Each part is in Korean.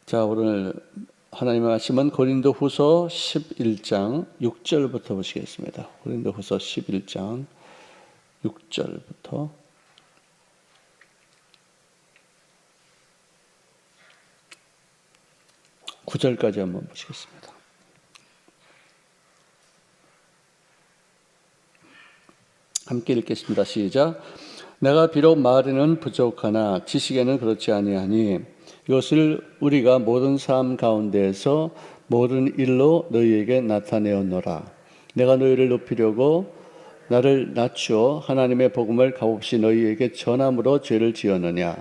자, 오늘 하나님의 말씀은 고린도후서 11장 6절부터 보시겠습니다. 고린도후서 11장 6절부터 9절까지 한번 보시겠습니다. 함께 읽겠습니다. 시작. 내가 비록 말에는 부족하나 지식에는 그렇지 아니하니 이것을 우리가 모든 삶 가운데에서 모든 일로 너희에게 나타내었노라. 내가 너희를 높이려고 나를 낮추어 하나님의 복음을 값없이 너희에게 전함으로 죄를 지었느냐.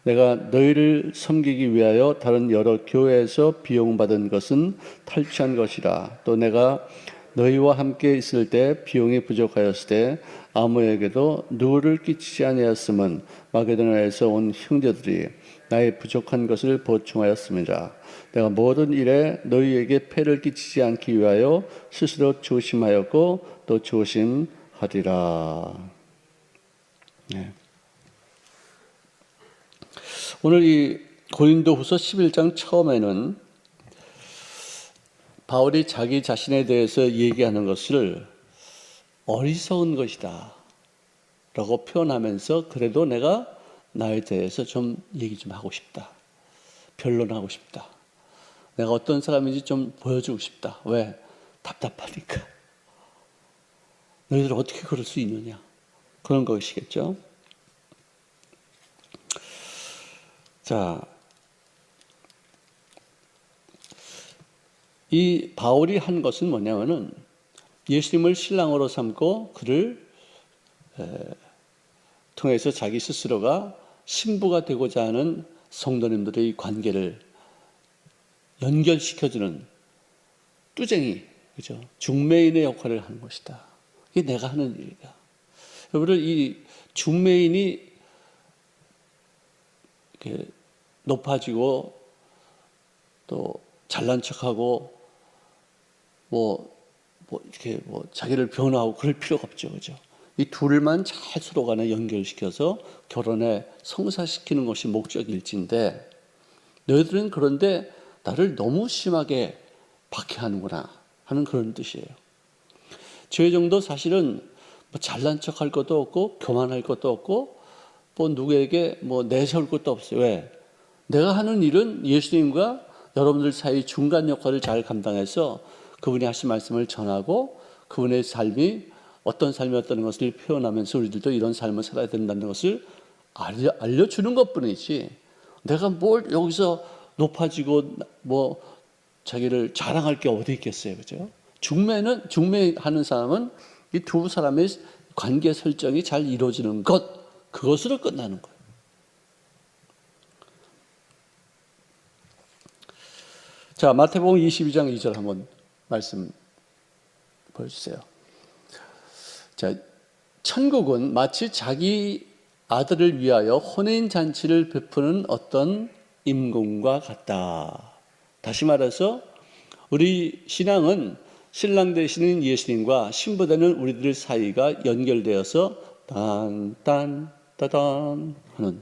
내가 너희를 섬기기 위하여 다른 여러 교회에서 비용받은 것은 탈취한 것이라. 또 내가 너희와 함께 있을 때 비용이 부족하였을 때 아무에게도 누구를 끼치지 아니하였음은 마게도냐에서 온 형제들이 나의 부족한 것을 보충하였습니다. 내가 모든 일에 너희에게 폐를 끼치지 않기 위하여 스스로 조심하였고 또 조심하리라. 네. 오늘 이 고린도후서 11장 처음에는 바울이 자기 자신에 대해서 얘기하는 것을 어리석은 것이다 라고 표현하면서 그래도 내가 나에 대해서 좀 얘기 좀 하고 싶다. 변론하고 싶다. 내가 어떤 사람인지 좀 보여주고 싶다. 왜? 답답하니까. 너희들 어떻게 그럴 수 있느냐. 그런 것이겠죠. 자, 이 바울이 한 것은 뭐냐면은 예수님을 신랑으로 삼고 그를 통해서 자기 스스로가 신부가 되고자 하는 성도님들의 관계를 연결시켜주는 뚜쟁이, 그죠? 중매인의 역할을 하는 것이다. 이게 내가 하는 일이다. 여러분, 이 중매인이 이렇게 높아지고 또 잘난 척하고 이렇게 자기를 변호하고 그럴 필요가 없죠, 그죠? 이 둘만 잘 서로 간에 연결시켜서 결혼에 성사시키는 것이 목적일진데 너희들은 그런데 나를 너무 심하게 박해하는구나 하는 그런 뜻이에요. 죄 정도 사실은 잘난 척할 것도 없고 교만할 것도 없고 누구에게 내세울 것도 없어요. 왜? 내가 하는 일은 예수님과 여러분들 사이 중간 역할을 잘 감당해서 그분이 하신 말씀을 전하고 그분의 삶이 어떤 삶이었다는 것을 표현하면서 우리들도 이런 삶을 살아야 된다는 것을 알려주는 것뿐이지 내가 뭘 여기서 높아지고 자기를 자랑할 게 어디 있겠어요, 그죠? 중매하는 사람은 이 두 사람의 관계 설정이 잘 이루어지는 그것으로 끝나는 거예요. 자, 마태복음 22장 2절 한번 말씀 보여주세요. 자, 천국은 마치 자기 아들을 위하여 혼인 잔치를 베푸는 어떤 임금과 같다. 다시 말해서 우리 신앙은 신랑 되시는 예수님과 신부 되는 우리들 사이가 연결되어서 딴딴따단 하는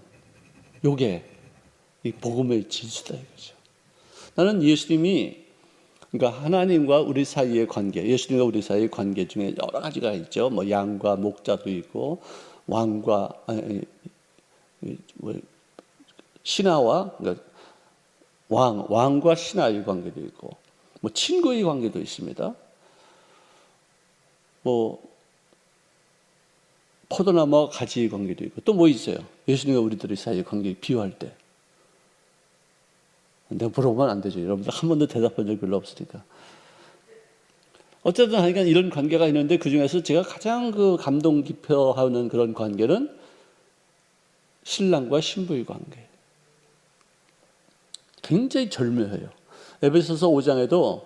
요게 이 복음의 진수다 이거죠. 나는 예수님이 그러니까 하나님과 우리 사이의 관계, 예수님과 우리 사이의 관계 중에 여러 가지가 있죠. 양과 목자도 있고 왕과 신하와 그러니까 왕과 신하의 관계도 있고 친구의 관계도 있습니다. 포도나무와 가지의 관계도 있고 또 있어요. 예수님과 우리들의 사이의 관계 비유할 때. 내가 물어보면 안 되죠. 여러분들 한 번도 대답한 적이 별로 없으니까. 어쨌든 하여간 이런 관계가 있는데 그중에서 제가 가장 감동 깊어하는 그런 관계는 신랑과 신부의 관계. 굉장히 절묘해요. 에베소서 5장에도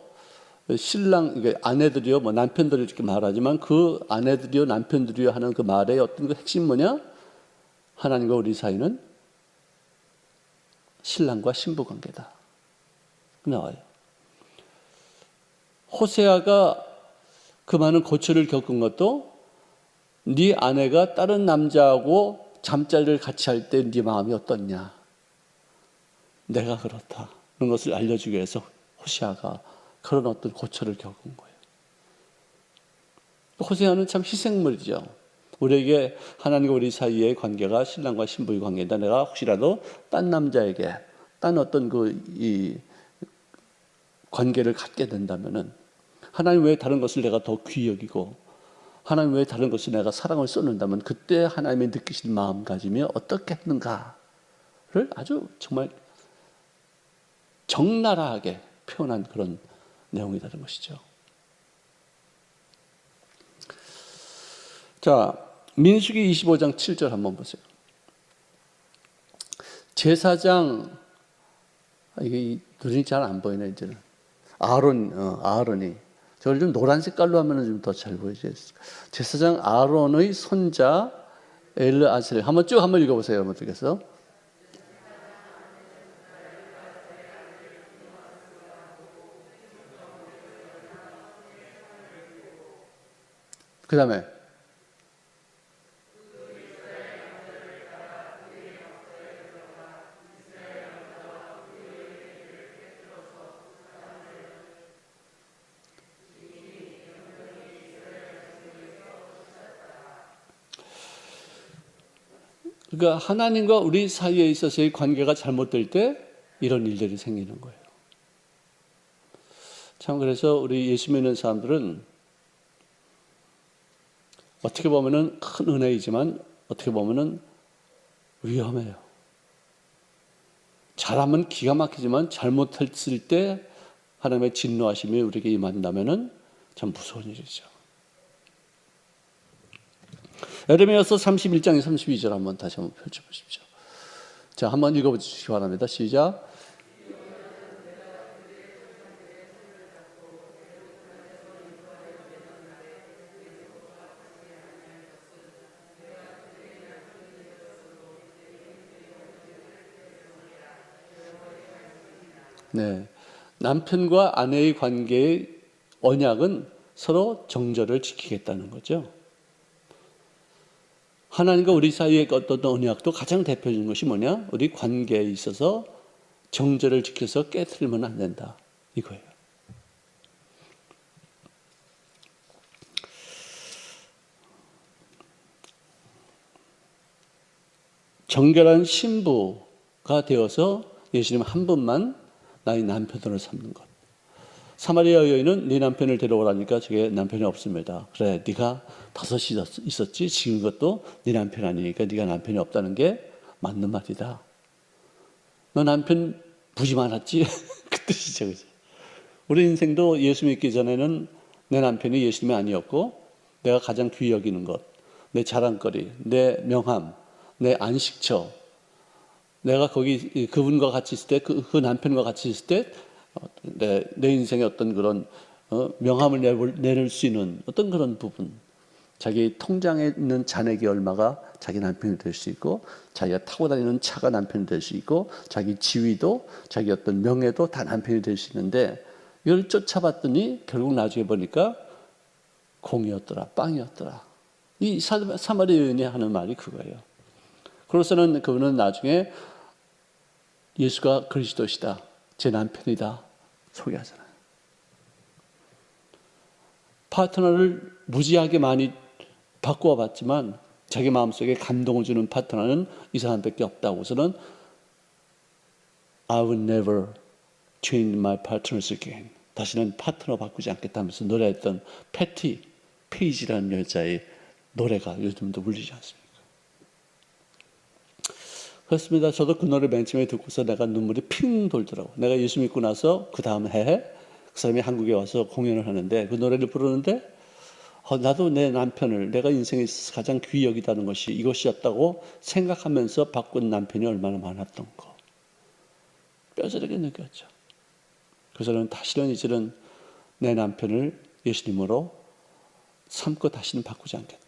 신랑, 아내들이요, 남편들이 이렇게 말하지만 그 아내들이요, 남편들이요 하는 그 말의 어떤 핵심 뭐냐? 하나님과 우리 사이는 신랑과 신부 관계다. 나와요. 호세아가 그 많은 고초를 겪은 것도 네 아내가 다른 남자하고 잠자리를 같이 할 때 네 마음이 어떻냐? 내가 그렇다. 것을 알려주기 위해서 호세아가 그런 어떤 고초를 겪은 거예요. 호세아는 참 희생물이죠. 우리에게 하나님과 우리 사이의 관계가 신랑과 신부의 관계다. 내가 혹시라도 딴 남자에게 딴 어떤 이 관계를 갖게 된다면은 하나님 외에 다른 것을 내가 더 귀히 여기고 하나님 외에 다른 것을 내가 사랑을 쏟는다면 그때 하나님의 느끼실 마음가짐이 어떻겠는가를 아주 정말 적나라하게 표현한 그런 내용이라는 것이죠. 자, 민수기 25장 7절 한번 보세요. 제사장, 이게 눈이 잘 안 보이네, 이제는. 아론이. 저를 좀 노란 색깔로 하면 좀 더 잘 보이지. 제사장 아론의 손자 엘르아셀. 한번 읽어보세요, 여러분 께서. 그 다음에 그러니까 하나님과 우리 사이에 있어서의 관계가 잘못될 때 이런 일들이 생기는 거예요. 참 그래서 우리 예수 믿는 사람들은 어떻게 보면은 큰 은혜이지만 어떻게 보면은 위험해요. 잘하면 기가 막히지만 잘못했을 때 하나님의 진노하심이 우리에게 임한다면은 참 무서운 일이죠. 에레미야서 31장 32절 한번 다시 한번 펼쳐보십시오. 자, 한번 읽어보시기 바랍니다. 시작. 네, 남편과 아내의 관계의 언약은 서로 정절을 지키겠다는 거죠. 하나님과 우리 사이의 어떤 언약도 가장 대표적인 것이 뭐냐? 우리 관계에 있어서 정절을 지켜서 깨트리면 안 된다. 이거예요. 정결한 신부가 되어서 예수님 한 분만 나의 남편으로 삼는 것. 사마리아 여인은 네 남편을 데려오라니까 저게 남편이 없습니다. 그래, 네가 5이 있었지. 지금 것도 네 남편 아니니까 네가 남편이 없다는 게 맞는 말이다. 너 남편 부지 많았지? 그 뜻이죠. 그죠? 우리 인생도 예수 믿기 전에는 내 남편이 예수님이 아니었고 내가 가장 귀히 여기는 것, 내 자랑거리, 내 명함, 내 안식처, 내가 거기 그분과 같이 있을 때, 그 남편과 같이 있을 때 내 인생의 어떤 그런 명함을 내놓을 수 있는 어떤 그런 부분, 자기 통장에 있는 잔액이 얼마가 자기 남편이 될 수 있고, 자기가 타고 다니는 차가 남편이 될 수 있고, 자기 지위도, 자기 어떤 명예도 다 남편이 될 수 있는데, 이걸 쫓아봤더니 결국 나중에 보니까 공이었더라, 빵이었더라. 이 사마리아 여인이 하는 말이 그거예요. 그래서는 그분은 나중에 예수가 그리스도시다, 제 남편이다 소개하잖아요. 파트너를 무지하게 많이 바꾸어 봤지만 자기 마음속에 감동을 주는 파트너는 이 사람밖에 없다고서는 I will never change my partners again. 다시는 파트너 바꾸지 않겠다면서 노래했던 패티 페이지라는 여자의 노래가 요즘도 울리지 않습니까? 그렇습니다. 저도 그 노래 맨 처음에 듣고서 내가 눈물이 핑 돌더라고요. 내가 예수 믿고 나서 그 다음 해에 그 사람이 한국에 와서 공연을 하는데 그 노래를 부르는데 나도 내 남편을 내가 인생에 있어서 가장 귀히 여기다는 것이 이것이었다고 생각하면서 바꾼 남편이 얼마나 많았던 거 뼈저리게 느꼈죠. 그래서는 다시는 이제는 내 남편을 예수님으로 삼고 다시는 바꾸지 않겠다.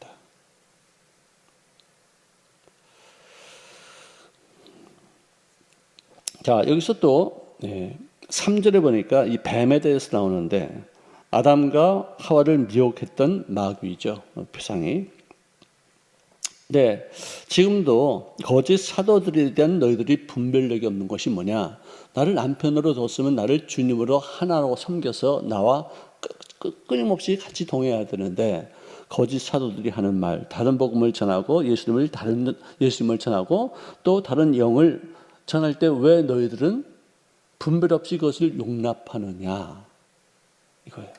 자, 여기서 또 3절에 보니까 이 뱀에 대해서 나오는데 아담과 하와를 미혹했던 마귀죠. 표상이. 네, 지금도 거짓 사도들에 대한 너희들이 분별력이 없는 것이 뭐냐? 나를 남편으로 뒀으면 나를 주님으로 하나로 섬겨서 나와 끊임없이 같이 동행해야 되는데 거짓 사도들이 하는 말, 다른 복음을 전하고 예수님을 전하고 또 다른 영을 전할 때 왜 너희들은 분별 없이 그것을 용납하느냐? 이거예요.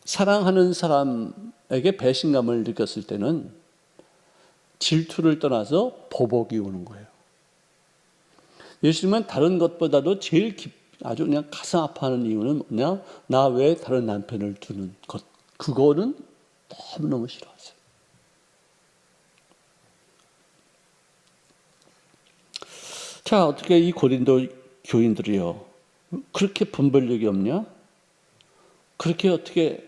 사랑하는 사람에게 배신감을 느꼈을 때는 질투를 떠나서 보복이 오는 거예요. 예수님은 다른 것보다도 제일 아주 그냥 가슴 아파하는 이유는 뭐냐? 나 외에 다른 남편을 두는 것. 그거는 너무너무 싫어하세요. 자, 어떻게 이 고린도 교인들이요. 그렇게 분별력이 없냐? 그렇게 어떻게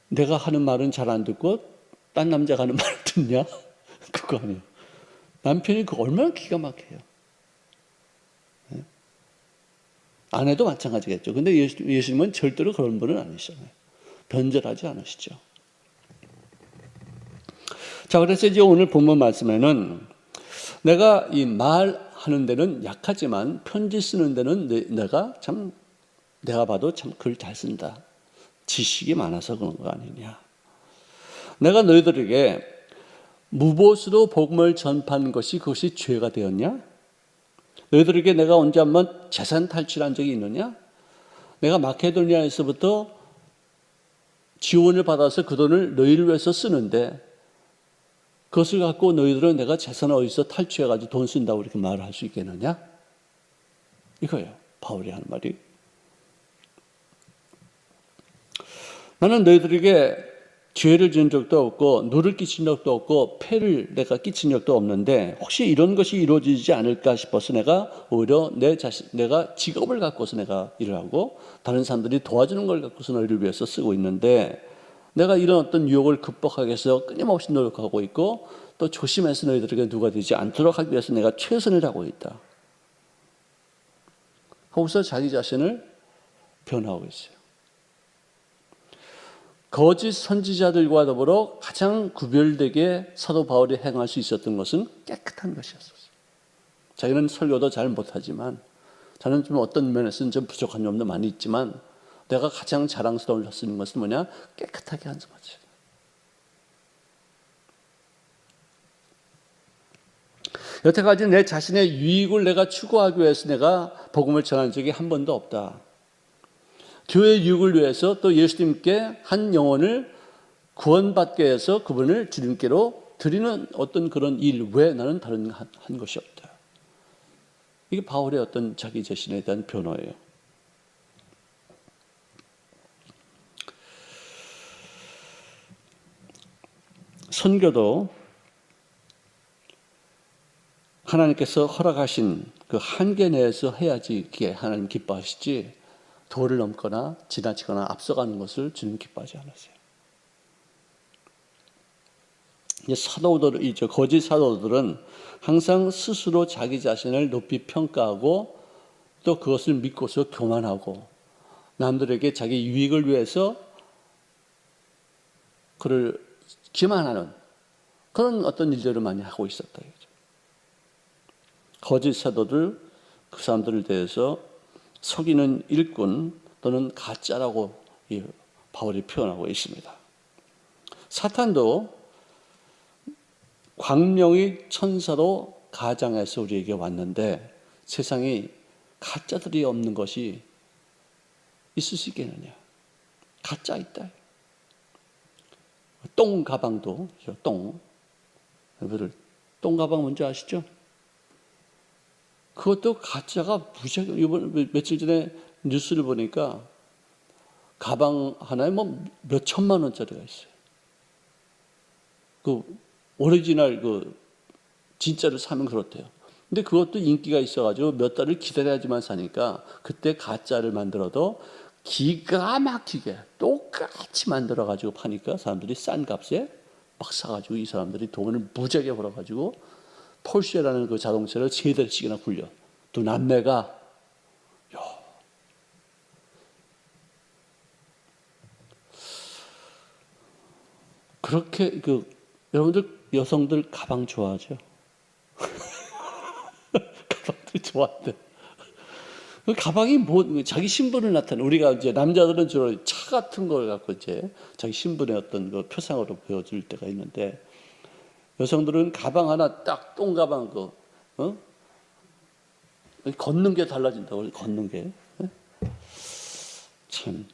내가 하는 말은 잘 안 듣고 딴 남자가 하는 말을 듣냐? 그거 아니에요. 남편이 그거 얼마나 기가 막혀요. 네? 아내도 마찬가지겠죠. 근데 예수님은 절대로 그런 분은 아니시잖아요. 변절하지 않으시죠. 자, 그래서 이제 오늘 본문 말씀에는 내가 이 말하는 데는 약하지만 편지 쓰는 데는 내가 봐도 참 글 잘 쓴다. 지식이 많아서 그런 거 아니냐. 내가 너희들에게 무보수로 복음을 전파하는 것이 그것이 죄가 되었냐? 너희들에게 내가 언제 한번 재산 탈취한 적이 있느냐? 내가 마케도니아에서부터 지원을 받아서 그 돈을 너희를 위해서 쓰는데 그것을 갖고 너희들은 내가 재산을 어디서 탈취해가지고 돈 쓴다고 이렇게 말을 할 수 있겠느냐? 이거예요. 바울이 하는 말이. 나는 너희들에게 죄를 지은 적도 없고 누를 끼친 적도 없고 폐를 내가 끼친 적도 없는데 혹시 이런 것이 이루어지지 않을까 싶어서 내가 오히려 내가 직업을 갖고서 내가 일을 하고 다른 사람들이 도와주는 걸 갖고서 너희를 위해서 쓰고 있는데 내가 이런 어떤 유혹을 극복하기 위해서 끊임없이 노력하고 있고 또 조심해서 너희들에게 누가 되지 않도록 하기 위해서 내가 최선을 다하고 있다. 하고서 자기 자신을 변화하고 있어요. 거짓 선지자들과 더불어 가장 구별되게 사도 바울이 행할 수 있었던 것은 깨끗한 것이었어요. 자기는 설교도 잘 못하지만 저는 좀 어떤 면에서는 좀 부족한 점도 많이 있지만 내가 가장 자랑스러울 수 있는 것은 뭐냐? 깨끗하게 하는 거지. 여태까지 내 자신의 유익을 내가 추구하기 위해서 내가 복음을 전한 적이 한 번도 없다. 교회의 유익을 위해서 또 예수님께 한 영혼을 구원받게 해서 그분을 주님께로 드리는 어떤 그런 일 외에 나는 다른 한 것이 없다. 이게 바울의 어떤 자기 자신에 대한 변화예요. 선교도 하나님께서 허락하신 그 한계 내에서 해야지 이게 하나님 기뻐하시지 도를 넘거나 지나치거나 앞서가는 것을 주님 기뻐하지 않으세요. 거짓 사도들은 항상 스스로 자기 자신을 높이 평가하고 또 그것을 믿고서 교만하고 남들에게 자기 유익을 위해서 그를 기만하는 그런 어떤 일들을 많이 하고 있었다. 거짓 사도들, 그 사람들에 대해서 속이는 일꾼 또는 가짜라고 바울이 표현하고 있습니다. 사탄도 광명의 천사로 가장해서 우리에게 왔는데 세상에 가짜들이 없는 것이 있을 수 있겠느냐. 가짜 있다. 똥 가방도, 여러분들 똥 가방 뭔지 아시죠? 그것도 가짜가 무지하게, 이번 며칠 전에 뉴스를 보니까 가방 하나에 뭐 몇 천만 원짜리가 있어요. 그 오리지널 진짜를 사면 그렇대요. 근데 그것도 인기가 있어가지고 몇 달을 기다려야지만 사니까 그때 가짜를 만들어도 기가 막히게 똑같이 만들어가지고 파니까 사람들이 싼 값에 막 사가지고 이 사람들이 돈을 무지하게 벌어가지고 폴쉐라는 그 자동차를 3대씩이나 굴려. 또 남매가 그렇게 여러분들 여성들 가방 좋아하죠? 가방들 좋아한대. 그 가방이 자기 신분을 나타내. 우리가 이제 남자들은 주로 차 같은 걸 갖고 이제 자기 신분의 어떤 그 표상으로 보여줄 때가 있는데, 여성들은 가방 하나 딱 똥가방 걷는 게 달라진다고. 걷는 게 참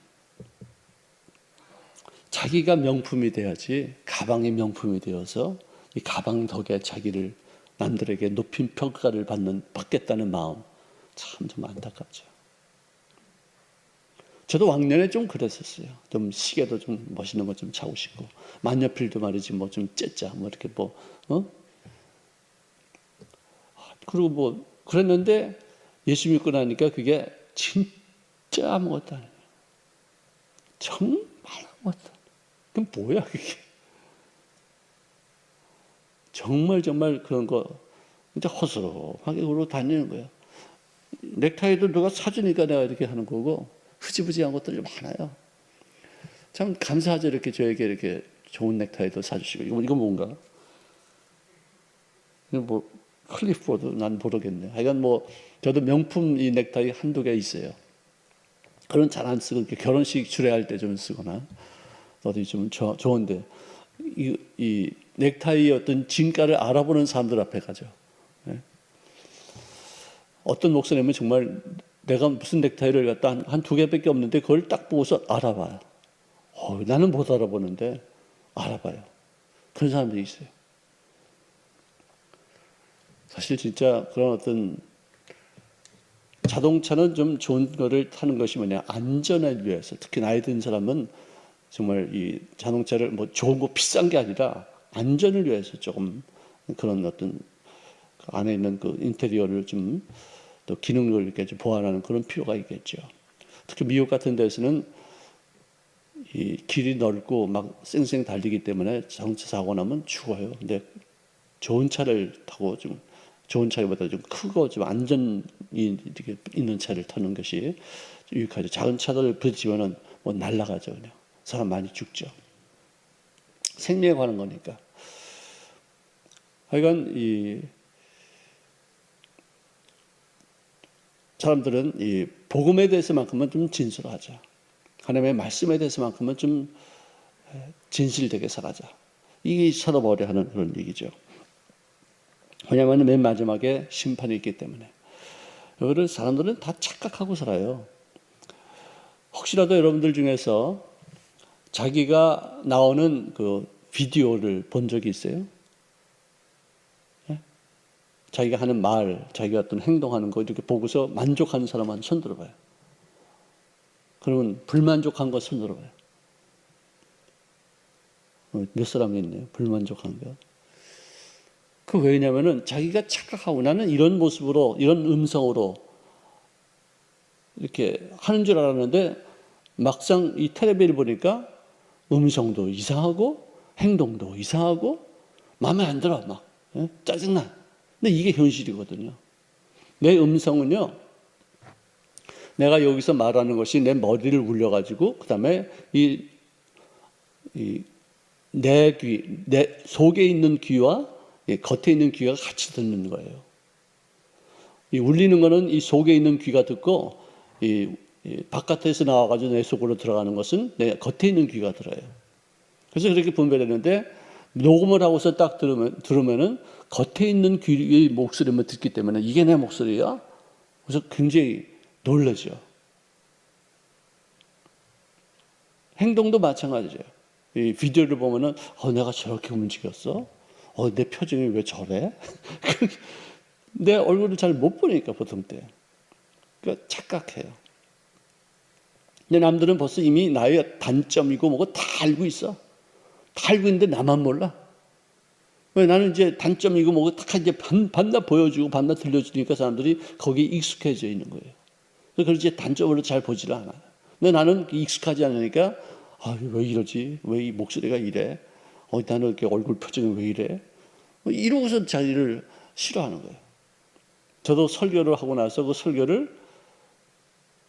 자기가 명품이 돼야지, 가방이 명품이 되어서 이 가방 덕에 자기를 남들에게 높인 평가를 받겠다는 마음, 참 좀 안타깝죠. 저도 왕년에 좀 그랬었어요. 좀 시계도 좀 멋있는 거 좀 차고 싶고, 만년필도 말이지 뭐 좀 째짜 뭐 이렇게 그리고 뭐 그랬는데 예수 믿고 나니까 그게 진짜 아무것도 아니에요. 정말 아무것도 아니에요. 그럼 뭐야 그게? 정말 그런 거 진짜 허술하게 그러고 다니는 거예요. 넥타이도 누가 사주니까 내가 이렇게 하는 거고, 흐지부지한 것들이 많아요. 참 감사하죠. 이렇게 저에게 이렇게 좋은 넥타이도 사주시고. 이거 뭔가? 이거 뭐 클리프보드 난 모르겠네. 하여간 뭐 저도 명품 이 넥타이 한두 개 있어요. 그런 잘 안 쓰고 이렇게 결혼식 주례할 때 좀 쓰거나 어디 좀 좋은데, 이 넥타이의 어떤 진가를 알아보는 사람들 앞에 가죠. 네? 어떤 목사님은 정말 내가 무슨 넥타이를 갖다 한 두 개밖에 없는데 그걸 딱 보고서 알아봐요. 나는 못 알아보는데 알아봐요. 그런 사람들이 있어요. 사실 진짜 그런 어떤 자동차는 좀 좋은 거를 타는 것이 뭐냐, 안전을 위해서. 특히 나이 든 사람은 정말 이 자동차를 뭐 좋은 거 비싼 게 아니라 안전을 위해서 조금 그런 어떤 안에 있는 그 인테리어를 좀 또 기능을 이렇게 좀 보완하는 그런 필요가 있겠죠. 특히 미국 같은 데서는 이 길이 넓고 막 쌩쌩 달리기 때문에 자동차 사고 나면 죽어요. 근데 좋은 차를 타고 좀 좋은 차보다 좀 크고 좀 안전이 이렇게 있는 차를 타는 것이 유익하죠. 작은 차들 부딪히면은 뭐 날아가죠. 그냥 사람 많이 죽죠. 생명에 관한 거니까. 하여간 이 사람들은 이 복음에 대해서만큼은 좀 진솔하자. 하나님의 말씀에 대해서만큼은 좀 진실되게 살아자. 이게 살아보려 하는 그런 얘기죠. 왜냐하면 맨 마지막에 심판이 있기 때문에. 이거를 사람들은 다 착각하고 살아요. 혹시라도 여러분들 중에서 자기가 나오는 그 비디오를 본 적이 있어요? 네? 자기가 하는 말, 자기가 어떤 행동하는 거 이렇게 보고서 만족하는 사람은 손 들어봐요. 그러면 불만족한 거 손 들어봐요. 몇 사람이 있네요. 불만족한 거. 그 왜냐면은 자기가 착각하고 나는 이런 모습으로, 이런 음성으로 이렇게 하는 줄 알았는데 막상 이 텔레비를 보니까 음성도 이상하고 행동도 이상하고 마음에 안 들어. 막 짜증나. 근데 이게 현실이거든요. 내 음성은요, 내가 여기서 말하는 것이 내 머리를 울려가지고 그 다음에 내 귀, 내 속에 있는 귀와 겉에 있는 귀가 같이 듣는 거예요. 이 울리는 거는 이 속에 있는 귀가 듣고 이 바깥에서 나와가지고 내 속으로 들어가는 것은 내 겉에 있는 귀가 들어요. 그래서 그렇게 분별했는데 녹음을 하고서 딱 들으면은 겉에 있는 귀의 목소리만 듣기 때문에 이게 내 목소리야? 그래서 굉장히 놀라죠. 행동도 마찬가지죠. 이 비디오를 보면은 내가 저렇게 움직였어? 내 표정이 왜 저래? 내 얼굴을 잘 못 보니까 보통 때. 그러니까 착각해요. 근데 남들은 벌써 이미 나의 단점이고 뭐고 다 알고 있어. 다 알고 있는데 나만 몰라. 왜 나는 이제 단점이고 뭐고 딱 이제 반나 보여주고 반나 들려주니까 사람들이 거기에 익숙해져 있는 거예요. 그래서 이제 단점으로 잘 보지를 않아요. 근데 나는 익숙하지 않으니까 왜 이러지? 왜 이 목소리가 이래? 나는 이렇게 얼굴 표정이 왜 이래? 이러고서 자기를 싫어하는 거예요. 저도 설교를 하고 나서 그 설교를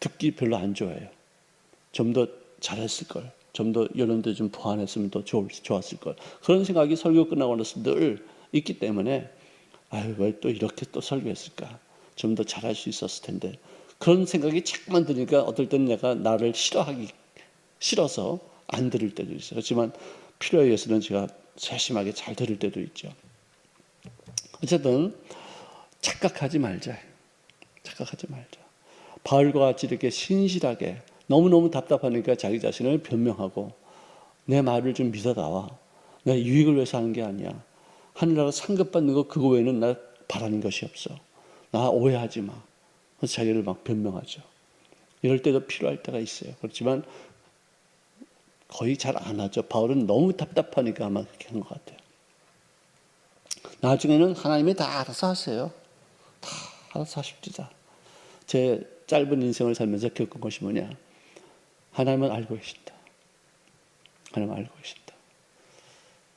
듣기 별로 안 좋아해요. 좀 더 잘했을 걸. 좀 더 이런 데 좀 보완했으면 더 좋았을 걸. 그런 생각이 설교 끝나고 나서 늘 있기 때문에 아유, 왜 또 이렇게 또 설교했을까? 좀 더 잘할 수 있었을 텐데. 그런 생각이 자꾸만 드니까 어떨 때는 내가 나를 싫어서 안 들을 때도 있어요. 그렇지만 필요에 의해서는 제가 세심하게 잘 들을 때도 있죠. 어쨌든 착각하지 말자. 착각하지 말자. 바울과 같이 이렇게 신실하게 너무너무 답답하니까 자기 자신을 변명하고 내 말을 좀 믿어다와. 내 유익을 위해서 하는 게 아니야. 하늘나라 상급받는 거 그거 외에는 나 바라는 것이 없어. 나 오해하지 마. 그래서 자기를 막 변명하죠. 이럴 때도 필요할 때가 있어요. 그렇지만 거의 잘 안 하죠. 바울은 너무 답답하니까 아마 그렇게 한 것 같아요. 나중에는 하나님이 다 알아서 하세요. 다 알아서 하십시다. 제 짧은 인생을 살면서 겪은 것이 뭐냐. 하나님은 알고 계신다. 하나님은 알고 계신다.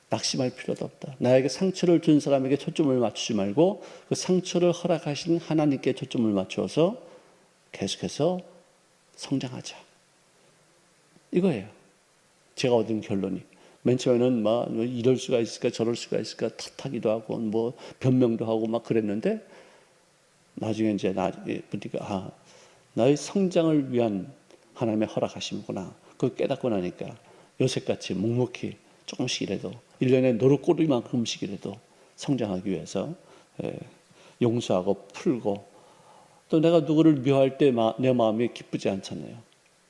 낙심할 필요도 없다. 나에게 상처를 준 사람에게 초점을 맞추지 말고 그 상처를 허락하신 하나님께 초점을 맞추어서 계속해서 성장하자. 이거예요. 제가 얻은 결론이. 맨 처음에는 막 이럴 수가 있을까 저럴 수가 있을까 탓하기도 하고 뭐 변명도 하고 막 그랬는데 나중에 이제 보니까 나의 성장을 위한 하나님의 허락하심이구나. 그걸 깨닫고 나니까 요새같이 묵묵히 조금씩이라도 1년에 노릇꼬리만큼씩이라도 성장하기 위해서 용서하고 풀고 또 내가 누구를 미워할 때 내 마음이 기쁘지 않잖아요.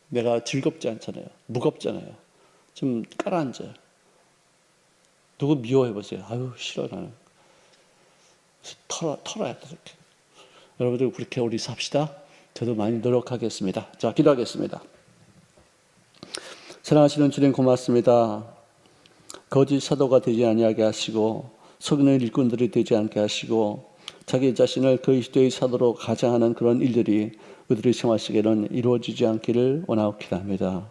내가 즐겁지 않잖아요. 무겁잖아요. 좀 깔아앉아요. 누구 미워해보세요. 아유 싫어 나는. 털어야 돼 이렇게. 여러분들 그렇게 우리 삽시다. 저도 많이 노력하겠습니다. 자, 기도하겠습니다. 사랑하시는 주님 고맙습니다. 거짓 사도가 되지 아니하게 하시고 속이는 일꾼들이 되지 않게 하시고 자기 자신을 그리스도의 사도로 가장하는 그런 일들이 우리들의 생활 속에는 이루어지지 않기를 원하옵기도 합니다.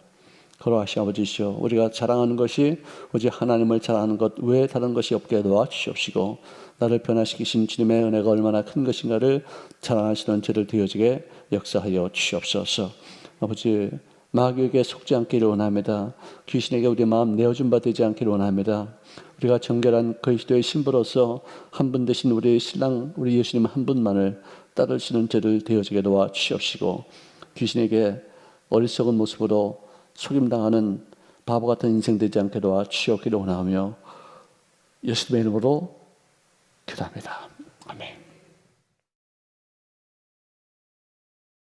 거룩하신 아버지시오, 우리가 자랑하는 것이 오직 하나님을 자랑하는 것 외에 다른 것이 없게 도와주시옵시고 나를 변화시키신 주님의 은혜가 얼마나 큰 것인가를 자랑하시는 저를 되어지게 역사하여 주시옵소서. 아버지, 마귀에게 속지 않기를 원합니다. 귀신에게 우리 마음 내어준 바 되지 않기를 원합니다. 우리가 정결한 그리스도의 신부로서 한 분 되신 우리 신랑 우리 예수님 한 분만을 따르시는 저를 되어지게 도와주시옵시고 귀신에게 어리석은 모습으로 속임당하는 바보 같은 인생 되지 않게 도와주시옵기를 원하며 예수님의 이름으로 기도합니다. 아멘.